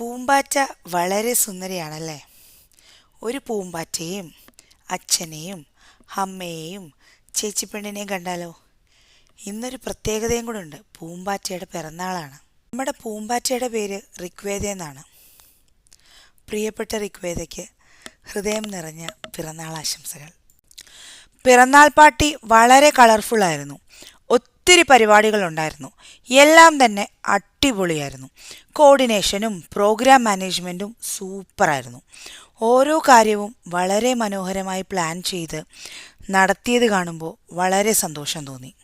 പൂമ്പാറ്റ വളരെ സുന്ദരിയാണല്ലേ. ഒരു പൂമ്പാറ്റയെയും അച്ഛനെയും അമ്മയെയും ചേച്ചിപ്പെണ്ണിനെയും കണ്ടാലോ. ഇന്നൊരു പ്രത്യേകതയും കൂടെ ഉണ്ട്. പൂമ്പാറ്റയുടെ പിറന്നാളാണ്. നമ്മുടെ പൂമ്പാറ്റയുടെ പേര് ഋഗ്വേദ എന്നാണ്. പ്രിയപ്പെട്ട ഋഗ്വേദയ്ക്ക് ഹൃദയം നിറഞ്ഞ പിറന്നാൾ ആശംസകൾ. പിറന്നാൾ പാർട്ടി വളരെ കളർഫുള്ളായിരുന്നു. ഒത്തിരി പരിപാടികളുണ്ടായിരുന്നു. എല്ലാം തന്നെ അടിപൊളിയായിരുന്നു. കോർഡിനേഷനും പ്രോഗ്രാം മാനേജ്മെൻറ്റും സൂപ്പറായിരുന്നു. ഓരോ കാര്യവും വളരെ മനോഹരമായി പ്ലാൻ ചെയ്ത് നടത്തിയത് കാണുമ്പോൾ വളരെ സന്തോഷം തോന്നി.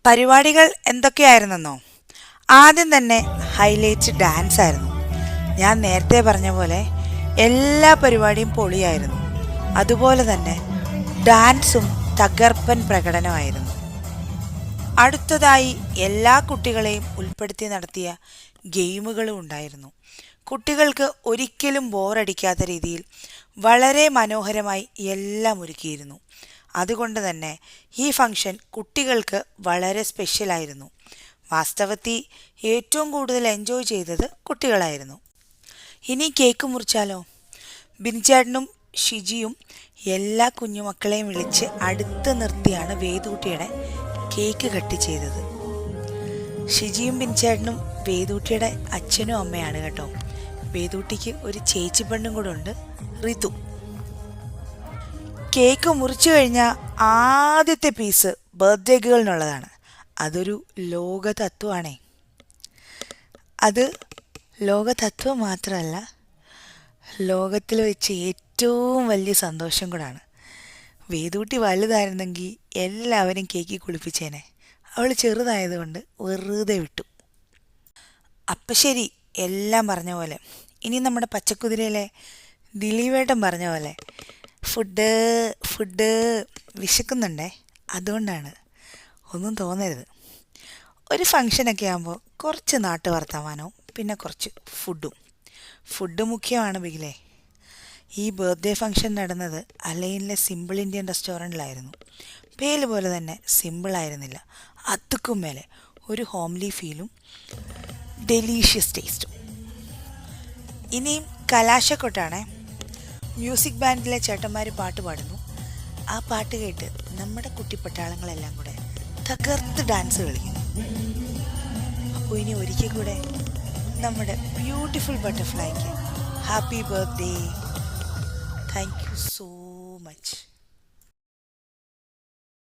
പരിപാടികൾ എന്തൊക്കെയായിരുന്നെന്നോ? ആദ്യം തന്നെ ഹൈലൈറ്റ് ഡാൻസ് ആയിരുന്നു. ഞാൻ നേരത്തെ പറഞ്ഞ പോലെ എല്ലാ പരിപാടിയും പൊളിയായിരുന്നു. അതുപോലെ തന്നെ ഡാൻസും തകർപ്പൻ പ്രകടനമായിരുന്നു. അടുത്തതായി എല്ലാ കുട്ടികളെയും ഉൾപ്പെടുത്തി നടത്തിയ ഗെയിമുകളും ഉണ്ടായിരുന്നു. കുട്ടികൾക്ക് ഒരിക്കലും ബോറടിക്കാത്ത രീതിയിൽ വളരെ മനോഹരമായി എല്ലാം ഒരുക്കിയിരുന്നു. അതുകൊണ്ട് തന്നെ ഈ ഫംഗ്ഷൻ കുട്ടികൾക്ക് വളരെ സ്പെഷ്യലായിരുന്നു. വാസ്തവത്തിൽ ഏറ്റവും കൂടുതൽ എൻജോയ് ചെയ്തത് കുട്ടികളായിരുന്നു. ഇനി കേക്ക് മുറിച്ചാലോ? ബിൻചേട്ടനും ഷിജിയും എല്ലാ കുഞ്ഞുമക്കളെയും വിളിച്ച് അടുത്ത് നിർത്തിയാണ് വേദൂട്ടിയുടെ കേക്ക് കട്ട് ചെയ്തത്. ഷിജിയും ബിൻചേട്ടനും വേദൂട്ടിയുടെ അച്ഛനും അമ്മയാണ് കേട്ടോ. വേദൂട്ടിക്ക് ഒരു ചേച്ചി പെണ്ണും കൂടെ ഉണ്ട്, റിതു. കേക്ക് മുറിച്ചു കഴിഞ്ഞാൽ ആദ്യത്തെ പീസ് ബർത്ത്ഡേ ഗേളിനുള്ളതാണ്. അതൊരു ലോകതത്വമാണേ. അത് ലോകതത്വം മാത്രമല്ല, ലോകത്തിൽ വെച്ച് ഏറ്റവും വലിയ സന്തോഷം കൂടാണ്. വേദൂട്ടി വലുതായിരുന്നെങ്കിൽ എല്ലാവരും കേക്ക് കുളിപ്പിച്ചേനെ. അവൾ ചെറുതായതുകൊണ്ട് വെറുതെ വിട്ടു. അപ്പം ശരി, എല്ലാം പറഞ്ഞ പോലെ ഇനി നമ്മുടെ പച്ചക്കുതിരയിലെ ദിലീപേട്ടൻ പറഞ്ഞ പോലെ ഫുഡ് ഫുഡ് വിശക്കുന്നുണ്ടേ. അതുകൊണ്ടാണ്, ഒന്നും തോന്നരുത്. ഒരു ഫങ്ഷനൊക്കെ ആകുമ്പോൾ കുറച്ച് നാട്ടു വർത്തമാനവും പിന്നെ കുറച്ച് ഫുഡ് മുഖ്യമാണ് ബിഗിലേ. ഈ ബർത്ത്ഡേ ഫംഗ്ഷൻ നടന്നത് അലൈനിലെ സിമ്പിൾ ഇന്ത്യൻ റെസ്റ്റോറൻറ്റിലായിരുന്നു. പേര് പോലെ തന്നെ സിമ്പിളായിരുന്നില്ല, അതുക്കും മേലെ ഒരു ഹോംലി ഫീലും ഡെലീഷ്യസ് ടേസ്റ്റും. ഇനിയും കലാശക്കൊട്ടാണേ. മ്യൂസിക് ബാൻഡിലെ ചേട്ടന്മാർ പാട്ട് പാടുന്നു. ആ പാട്ട് കേട്ട് നമ്മുടെ കുട്ടിപ്പട്ടാളങ്ങളെല്ലാം കൂടെ തകർത്ത് ഡാൻസ് കളിക്കുന്നു. അപ്പോൾ ഇനി ഒരിക്കൽ കൂടെ നമ്മുടെ ബ്യൂട്ടിഫുൾ ബട്ടർഫ്ലൈക്ക് happy birthday. Thank you so much.